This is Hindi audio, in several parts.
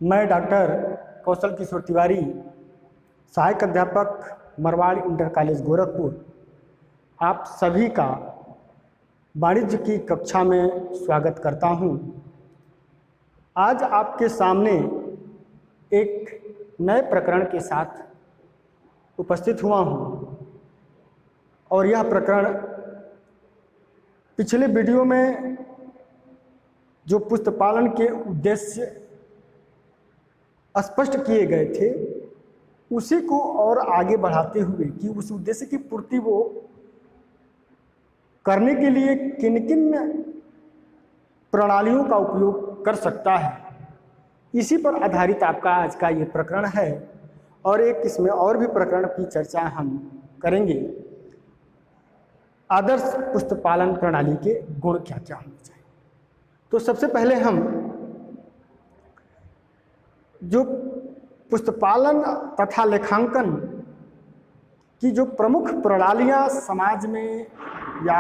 मैं डॉक्टर कौशल किशोर तिवारी, सहायक अध्यापक मरवाड़ इंटर कॉलेज गोरखपुर, आप सभी का वाणिज्य की कक्षा में स्वागत करता हूं। आज आपके सामने एक नए प्रकरण के साथ उपस्थित हुआ हूं और यह प्रकरण पिछले वीडियो में जो पुस्तपालन के उद्देश्य स्पष्ट किए गए थे उसी को और आगे बढ़ाते हुए कि उस उद्देश्य की पूर्ति वो करने के लिए किन किन प्रणालियों का उपयोग कर सकता है, इसी पर आधारित आपका आज का ये प्रकरण है। और एक इसमें और भी प्रकरण की चर्चा हम करेंगे। आदर्श पुस्तपालन प्रणाली के गुण क्या क्या होने चाहिए। तो सबसे पहले हम जो पुस्तपालन तथा लेखांकन की जो प्रमुख प्रणालियां समाज में या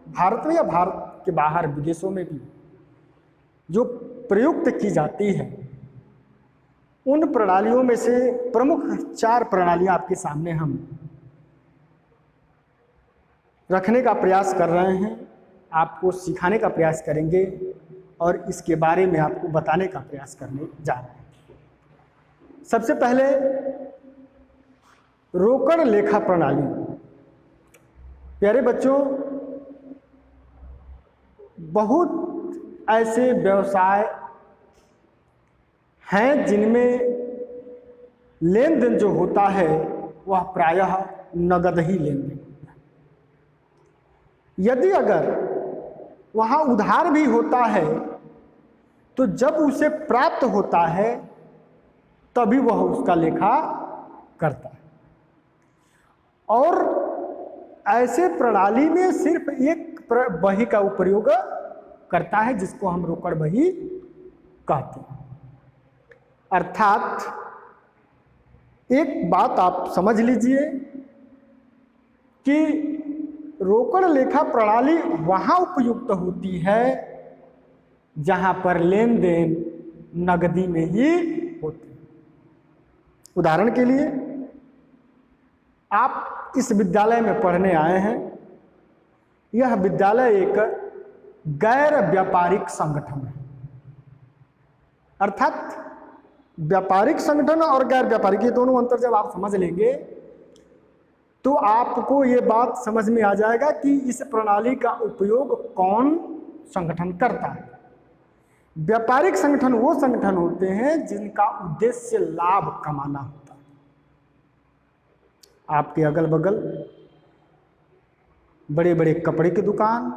भारत में या भारत के बाहर विदेशों में भी जो प्रयुक्त की जाती है, उन प्रणालियों में से प्रमुख 4 प्रणालियां आपके सामने हम रखने का प्रयास कर रहे हैं, आपको सिखाने का प्रयास करेंगे और इसके बारे में आपको बताने का प्रयास करने जा रहे हैं। सबसे पहले रोकड़ लेखा प्रणाली। प्यारे बच्चों, बहुत ऐसे व्यवसाय हैं जिनमें लेन देन जो होता है वह प्रायः नगद ही लेन देन होता है। यदि अगर वहाँ उधार भी होता है तो जब उसे प्राप्त होता है तभी वह उसका लेखा करता है। और ऐसे प्रणाली में सिर्फ एक बही का उपयोग करता है जिसको हम रोकड़ बही कहते हैं। अर्थात एक बात आप समझ लीजिए कि रोकड़ लेखा प्रणाली वहाँ उपयुक्त होती है जहाँ पर लेन देन नगदी में ही होती है। उदाहरण के लिए, आप इस विद्यालय में पढ़ने आए हैं। यह विद्यालय एक गैर व्यापारिक संगठन है। अर्थात व्यापारिक संगठन और गैर व्यापारिक, ये दोनों अंतर जब आप समझ लेंगे तो आपको ये बात समझ में आ जाएगा कि इस प्रणाली का उपयोग कौन संगठन करता है। व्यापारिक संगठन वो संगठन होते हैं जिनका उद्देश्य लाभ कमाना होता है। आपके अगल बगल बड़े बड़े कपड़े की दुकान,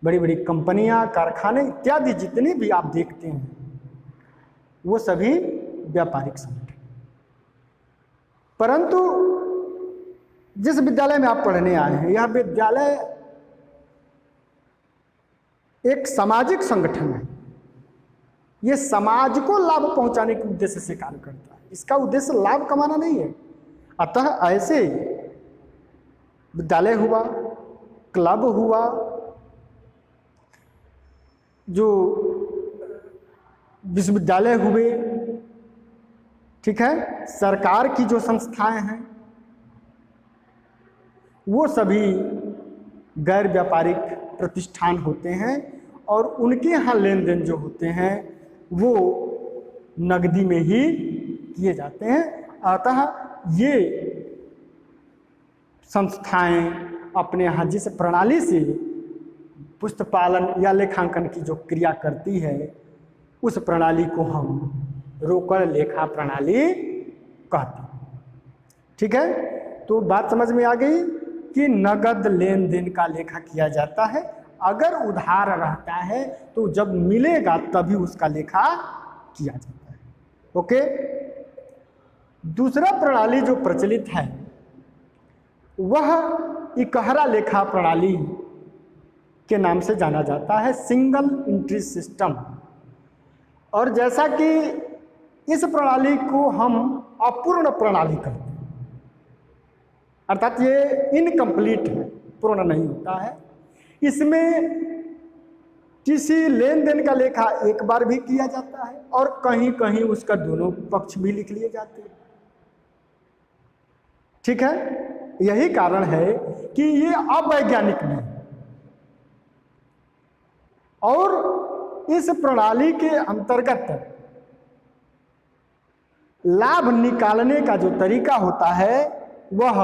बड़ी बड़ी कंपनियां, कारखाने इत्यादि जितने भी आप देखते हैं वो सभी व्यापारिक संगठन। परंतु जिस विद्यालय में आप पढ़ने आए हैं, यह विद्यालय एक सामाजिक संगठन है। यह समाज को लाभ पहुंचाने के उद्देश्य से कार्य करता है। इसका उद्देश्य लाभ कमाना नहीं है। अतः ऐसे विद्यालय हुआ, क्लब हुआ, जो विश्वविद्यालय हुए, ठीक है, सरकार की जो संस्थाएं हैं, वो सभी गैर व्यापारिक प्रतिष्ठान होते हैं और उनके यहाँ लेन देन जो होते हैं वो नगदी में ही किए जाते हैं। अतः ये संस्थाएं अपने यहाँ जिस प्रणाली से पुस्तपालन या लेखांकन की जो क्रिया करती है उस प्रणाली को हम रोकड़ लेखा प्रणाली कहते हैं। ठीक है, तो बात समझ में आ गई कि नगद लेन देन का लेखा किया जाता है। अगर उधार रहता है तो जब मिलेगा तभी उसका लेखा किया जाता है। ओके, दूसरा प्रणाली जो प्रचलित है वह इकहरा लेखा प्रणाली के नाम से जाना जाता है, सिंगल एंट्री सिस्टम। और जैसा कि इस प्रणाली को हम अपूर्ण प्रणाली कहते हैं, अर्थात ये इनकम्प्लीट है, पूर्ण नहीं होता है। इसमें किसी लेन देन का लेखा एक बार भी किया जाता है और कहीं कहीं उसका दोनों पक्ष भी लिख लिए जाते हैं। ठीक है, यही कारण है कि ये अवैज्ञानिक नहीं। और इस प्रणाली के अंतर्गत लाभ निकालने का जो तरीका होता है वह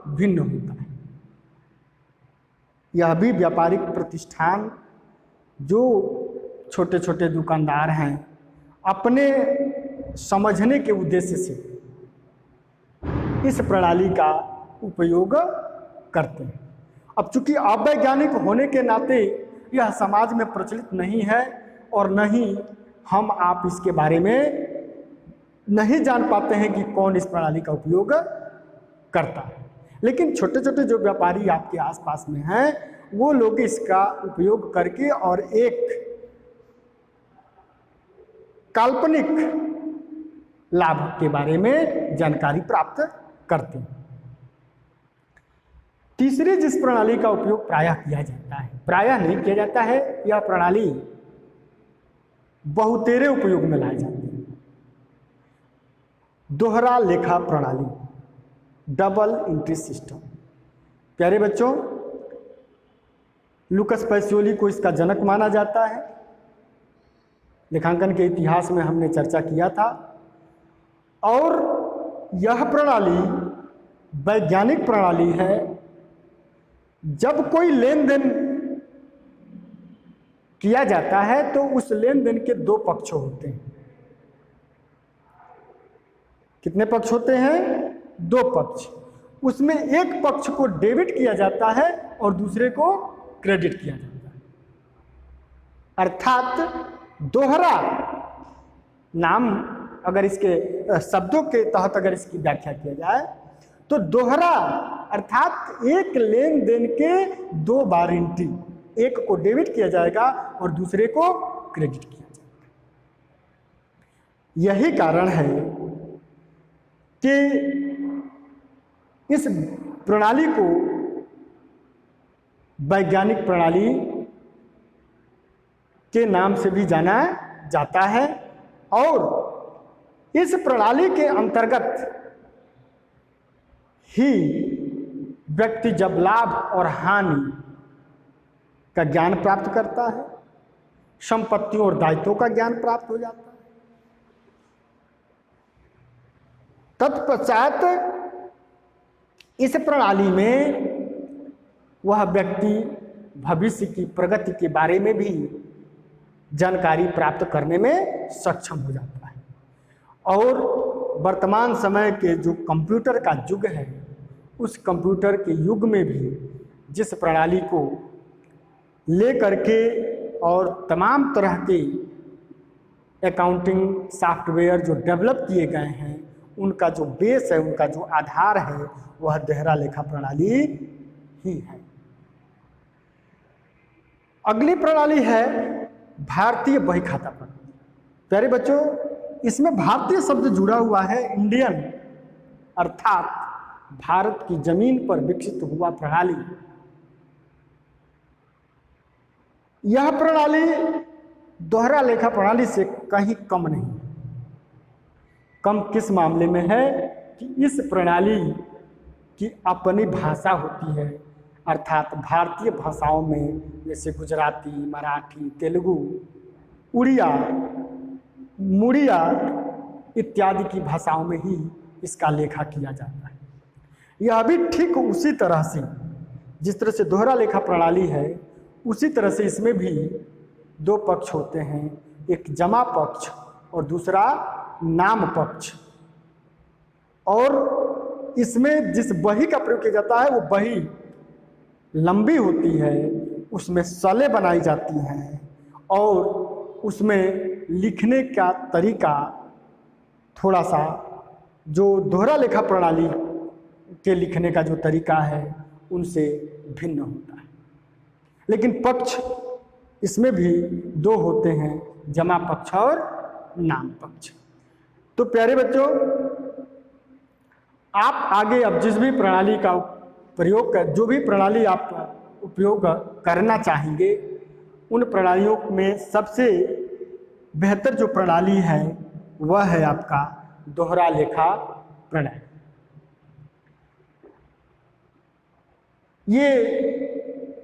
भिन्न होता है। यह भी व्यापारिक प्रतिष्ठान जो छोटे छोटे दुकानदार हैं अपने समझने के उद्देश्य से इस प्रणाली का उपयोग करते हैं। अब चूंकि अवैज्ञानिक होने के नाते यह समाज में प्रचलित नहीं है और न ही हम आप इसके बारे में नहीं जान पाते हैं कि कौन इस प्रणाली का उपयोग करता है। लेकिन छोटे छोटे जो व्यापारी आपके आसपास में हैं वो लोग इसका उपयोग करके और एक काल्पनिक लाभ के बारे में जानकारी प्राप्त करते हैं। तीसरी जिस प्रणाली का उपयोग प्रायः किया जाता है, प्रायः नहीं किया जाता है, यह प्रणाली बहुतेरे उपयोग में लाई जाती है, दोहरा लेखा प्रणाली, डबल एंट्री सिस्टम। प्यारे बच्चों, लुकस पैसियोली को इसका जनक माना जाता है। लेखांकन के इतिहास में हमने चर्चा किया था। और यह प्रणाली वैज्ञानिक प्रणाली है। जब कोई लेन देन किया जाता है तो उस लेन देन के दो पक्ष होते हैं। कितने पक्ष होते हैं? दो पक्ष। उसमें एक पक्ष को डेबिट किया जाता है और दूसरे को क्रेडिट किया जाता है। अर्थात दोहरा नाम, अगर इसके शब्दों के तहत अगर इसकी व्याख्या किया जाए तो दोहरा अर्थात एक लेन देन के दो बार एंट्री, एक को डेबिट किया जाएगा और दूसरे को क्रेडिट किया जाएगा। यही कारण है कि इस प्रणाली को वैज्ञानिक प्रणाली के नाम से भी जाना जाता है। और इस प्रणाली के अंतर्गत ही व्यक्ति जब लाभ और हानि का ज्ञान प्राप्त करता है, संपत्तियों और दायित्वों का ज्ञान प्राप्त हो जाता है। तत्पश्चात इस प्रणाली में वह व्यक्ति भविष्य की प्रगति के बारे में भी जानकारी प्राप्त करने में सक्षम हो जाता है। और वर्तमान समय के जो कंप्यूटर का युग है, उस कंप्यूटर के युग में भी जिस प्रणाली को ले करके और तमाम तरह के अकाउंटिंग सॉफ्टवेयर जो डेवलप किए गए हैं, उनका जो बेस है, उनका जो आधार है, वह दोहरा लेखा प्रणाली ही है। अगली प्रणाली है भारतीय बही खाता प्रणाली। प्यारे बच्चों, इसमें भारतीय शब्द जुड़ा हुआ है, इंडियन, अर्थात भारत की जमीन पर विकसित हुआ प्रणाली। यह प्रणाली दोहरा लेखा प्रणाली से कहीं कम नहीं। कम किस मामले में है कि इस प्रणाली की अपनी भाषा होती है, अर्थात भारतीय भाषाओं में जैसे गुजराती, मराठी, तेलुगु, उड़िया, मुड़िया इत्यादि की भाषाओं में ही इसका लेखा किया जाता है। यह भी ठीक उसी तरह से जिस तरह से दोहरा लेखा प्रणाली है, उसी तरह से इसमें भी दो पक्ष होते हैं, एक जमा पक्ष और दूसरा नाम पक्ष। और इसमें जिस बही का प्रयोग किया जाता है वो बही लंबी होती है, उसमें सले बनाई जाती हैं और उसमें लिखने का तरीका थोड़ा सा जो दोहरा लेखा प्रणाली के लिखने का जो तरीका है उनसे भिन्न होता है। लेकिन पक्ष इसमें भी दो होते हैं, जमा पक्ष और नाम पक्ष। तो प्यारे बच्चों, आप आगे अब जिस भी प्रणाली का प्रयोग कर, जो भी प्रणाली आप उपयोग करना चाहेंगे, उन प्रणालियों में सबसे बेहतर जो प्रणाली है वह है आपका दोहरा लेखा प्रणाली। ये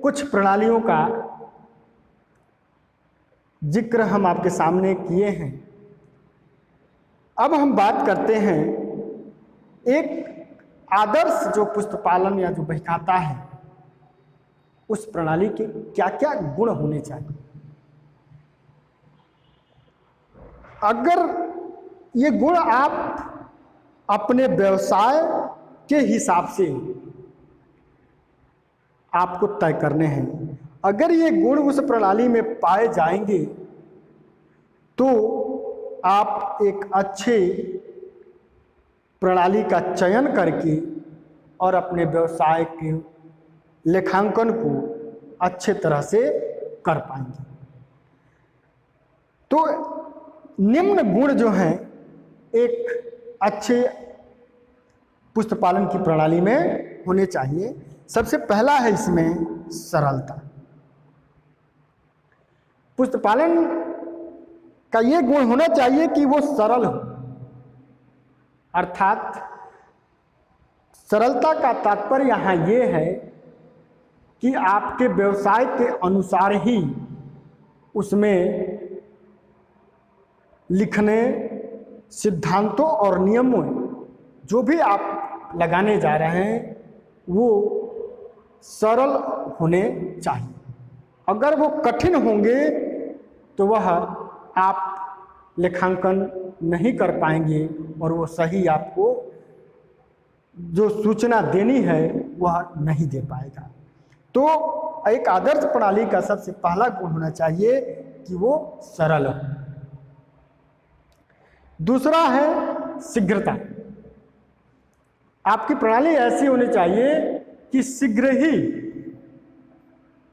कुछ प्रणालियों का जिक्र हम आपके सामने किए हैं। अब हम बात करते हैं एक आदर्श जो पुस्तपालन या जो बहीखाता है उस प्रणाली के क्या क्या गुण होने चाहिए। अगर ये गुण आप अपने व्यवसाय के हिसाब से आपको तय करने हैं, अगर ये गुण उस प्रणाली में पाए जाएंगे तो आप एक अच्छे प्रणाली का चयन करके और अपने व्यवसाय के लेखांकन को अच्छे तरह से कर पाएंगे। तो निम्न गुण जो हैं एक अच्छे पुस्तपालन की प्रणाली में होने चाहिए। सबसे पहला है इसमें सरलता। पुस्तपालन का ये गुण होना चाहिए कि वो सरल हो, अर्थात सरलता का तात्पर्य यहाँ ये है कि आपके व्यवसाय के अनुसार ही उसमें लिखने, सिद्धांतों और नियमों जो भी आप लगाने जा रहे हैं वो सरल होने चाहिए। अगर वो कठिन होंगे तो वह आप लेखांकन नहीं कर पाएंगे और वो सही आपको जो सूचना देनी है वह नहीं दे पाएगा। तो एक आदर्श प्रणाली का सबसे पहला गुण होना चाहिए कि वो सरल हो। दूसरा है शीघ्रता। आपकी प्रणाली ऐसी होनी चाहिए कि शीघ्र ही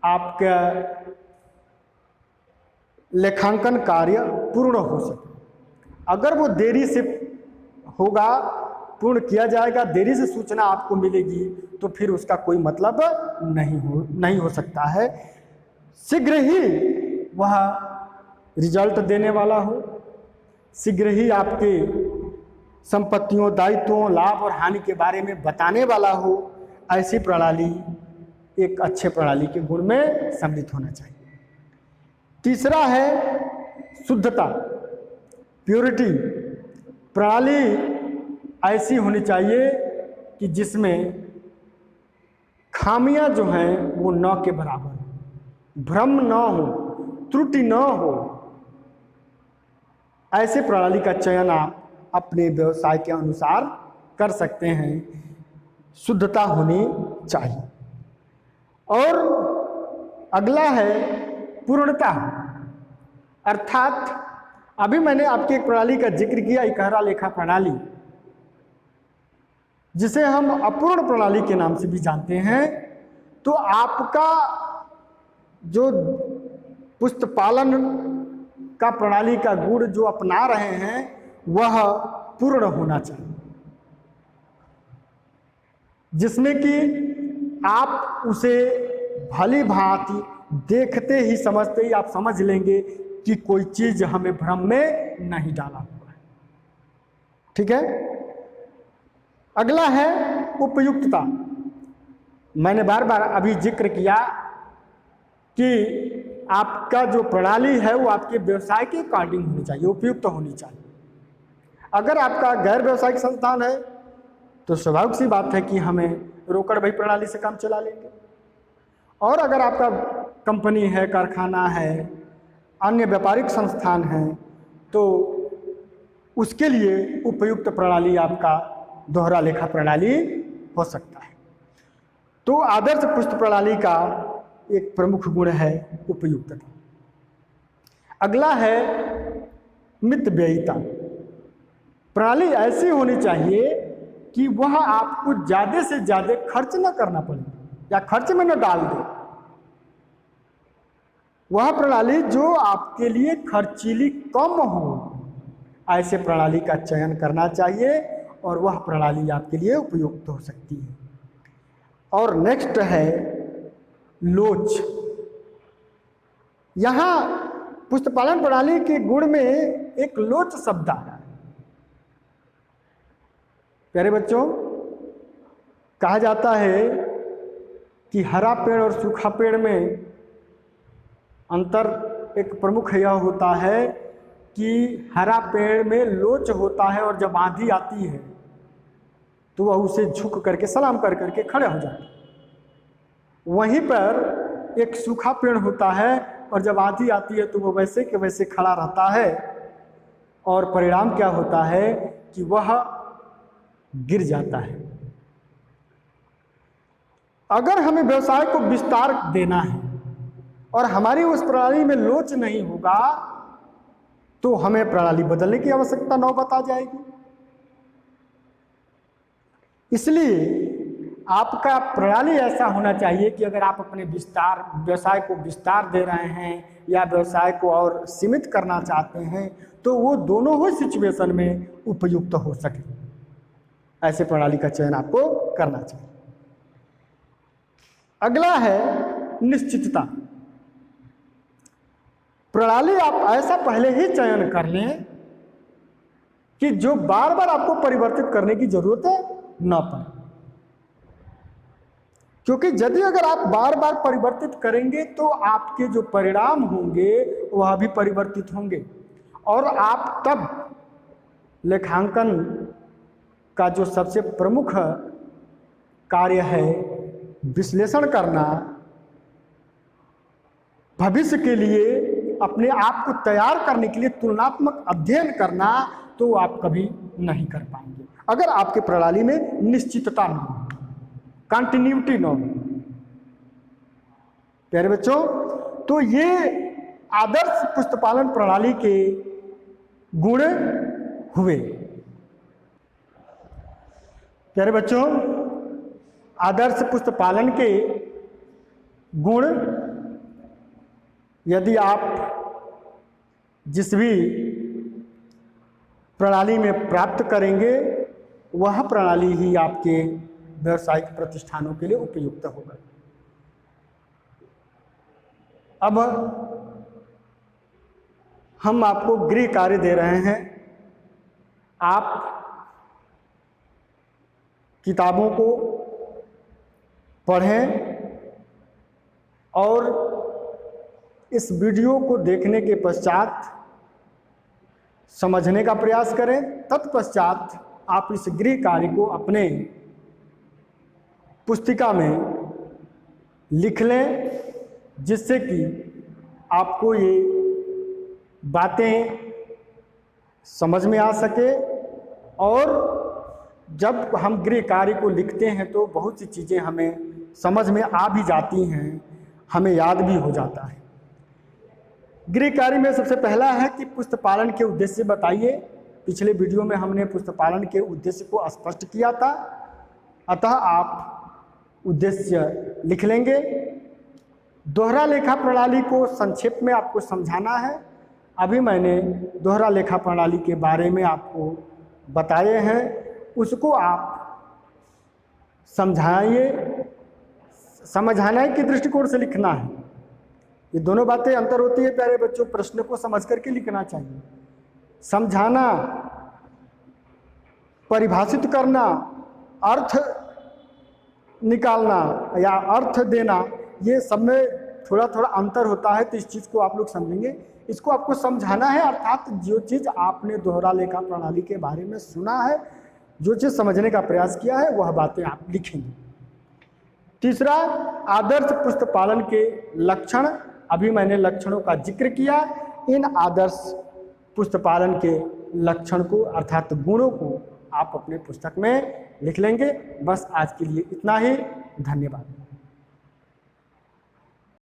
आपका लेखांकन कार्य पूर्ण हो सके। अगर वो देरी से होगा, पूर्ण किया जाएगा, देरी से सूचना आपको मिलेगी तो फिर उसका कोई मतलब नहीं हो सकता है। शीघ्र ही वह रिजल्ट देने वाला हो, शीघ्र ही आपके संपत्तियों, दायित्वों, लाभ और हानि के बारे में बताने वाला हो। ऐसी प्रणाली एक अच्छे प्रणाली के गुण में सम्मिलित होना चाहिए। तीसरा है शुद्धता, प्योरिटी। प्रणाली ऐसी होनी चाहिए कि जिसमें खामियां जो हैं वो न के बराबर, भ्रम न हो, त्रुटि न हो। ऐसे प्रणाली का चयन आप अपने व्यवसाय के अनुसार कर सकते हैं। शुद्धता होनी चाहिए। और अगला है पूर्णता, अर्थात अभी मैंने आपकी एक प्रणाली का जिक्र किया, इकहरा लेखा प्रणाली, जिसे हम अपूर्ण प्रणाली के नाम से भी जानते हैं। तो आपका जो पुस्तपालन का प्रणाली का गुण जो अपना रहे हैं वह पूर्ण होना चाहिए, जिसमें कि आप उसे भली भांति देखते ही समझते ही आप समझ लेंगे कि कोई चीज हमें भ्रम में नहीं डाला हुआ है। ठीक है। अगला है उपयुक्तता। मैंने बार बार अभी जिक्र किया कि आपका जो प्रणाली है वो आपके व्यवसाय के अकॉर्डिंग होनी चाहिए, उपयुक्त होनी चाहिए। अगर आपका गैर व्यवसायिक संस्थान है तो स्वाभाविक सी बात है कि हमें रोकड़ बही प्रणाली से काम चला लेंगे। और अगर आपका कंपनी है, कारखाना है, अन्य व्यापारिक संस्थान है तो उसके लिए उपयुक्त प्रणाली आपका दोहरा लेखा प्रणाली हो सकता है। तो आदर्श पुस्त प्रणाली का एक प्रमुख गुण है उपयुक्तता। अगला है मितव्ययिता। प्रणाली ऐसी होनी चाहिए कि वह आपको ज़्यादा से ज़्यादा खर्च न करना पड़े या खर्च में न डाल दे। वह प्रणाली जो आपके लिए खर्चीली कम हो, ऐसे प्रणाली का चयन करना चाहिए और वह प्रणाली आपके लिए उपयुक्त हो सकती है। और नेक्स्ट है लोच। यहाँ पुस्तपालन प्रणाली के गुण में एक लोच शब्द आया है। प्यारे बच्चों, कहा जाता है कि हरा पेड़ और सूखा पेड़ में अंतर एक प्रमुख यह होता है कि हरा पेड़ में लोच होता है और जब आंधी आती है तो वह उसे झुक करके सलाम कर करके खड़े हो जाते हैं। वहीं पर एक सूखा पेड़ होता है और जब आंधी आती है तो वह वैसे के वैसे खड़ा रहता है और परिणाम क्या होता है कि वह गिर जाता है। अगर हमें व्यवसाय को विस्तार देना है और हमारी उस प्रणाली में लोच नहीं होगा तो हमें प्रणाली बदलने की आवश्यकता नौबत आ जाएगी। इसलिए आपका प्रणाली ऐसा होना चाहिए कि अगर आप अपने व्यवसाय को विस्तार दे रहे हैं या व्यवसाय को और सीमित करना चाहते हैं तो वो दोनों ही सिचुएशन में उपयुक्त हो सके, ऐसे प्रणाली का चयन आपको करना चाहिए। अगला है निश्चितता। प्रणाली आप ऐसा पहले ही चयन कर लें कि जो बार बार आपको परिवर्तित करने की जरूरत न पड़े, क्योंकि यदि अगर आप बार बार परिवर्तित करेंगे तो आपके जो परिणाम होंगे वह भी परिवर्तित होंगे और आप तब लेखांकन का जो सबसे प्रमुख कार्य है विश्लेषण करना, भविष्य के लिए अपने आप को तैयार करने के लिए तुलनात्मक अध्ययन करना, तो आप कभी नहीं कर पाएंगे अगर आपके प्रणाली में निश्चितता न हो, कंटिन्यूटी न हो। प्यारे बच्चों, तो ये आदर्श पुस्तपालन प्रणाली के गुण हुए। प्यारे बच्चों, आदर्श पुस्तपालन के गुण यदि आप जिस भी प्रणाली में प्राप्त करेंगे वह प्रणाली ही आपके व्यावसायिक प्रतिष्ठानों के लिए उपयुक्त होगा। अब हम आपको गृह कार्य दे रहे हैं। आप किताबों को पढ़ें और इस वीडियो को देखने के पश्चात समझने का प्रयास करें। तत्पश्चात आप इस गृह कार्य को अपने पुस्तिका में लिख लें, जिससे कि आपको ये बातें समझ में आ सके। और जब हम गृह कार्य को लिखते हैं तो बहुत सी चीज़ें हमें समझ में आ भी जाती हैं, हमें याद भी हो जाता है। गृह कार्य में सबसे पहला है कि पुस्तपालन के उद्देश्य बताइए। पिछले वीडियो में हमने पुस्तपालन के उद्देश्य को स्पष्ट किया था, अतः आप उद्देश्य लिख लेंगे। दोहरा लेखा प्रणाली को संक्षेप में आपको समझाना है। अभी मैंने दोहरा लेखा प्रणाली के बारे में आपको बताए हैं, उसको आप समझाने के दृष्टिकोण से लिखना है। ये दोनों बातें अंतर होती है प्यारे बच्चों। प्रश्न को समझ करके लिखना चाहिए। समझाना, परिभाषित करना, अर्थ निकालना या अर्थ देना, ये सब में थोड़ा थोड़ा अंतर होता है, तो इस चीज़ को आप लोग समझेंगे। इसको आपको समझाना है, अर्थात जो चीज़ आपने दोहरा लेखा प्रणाली के बारे में सुना है, जो चीज़ समझने का प्रयास किया है, वह बातें आप लिखेंगे। तीसरा, आदर्श पुस्तपालन के लक्षण। अभी मैंने लक्षणों का जिक्र किया। इन आदर्श पुस्तपालन के लक्षण को अर्थात गुणों को आप अपने पुस्तक में लिख लेंगे। बस आज के लिए इतना ही। धन्यवाद।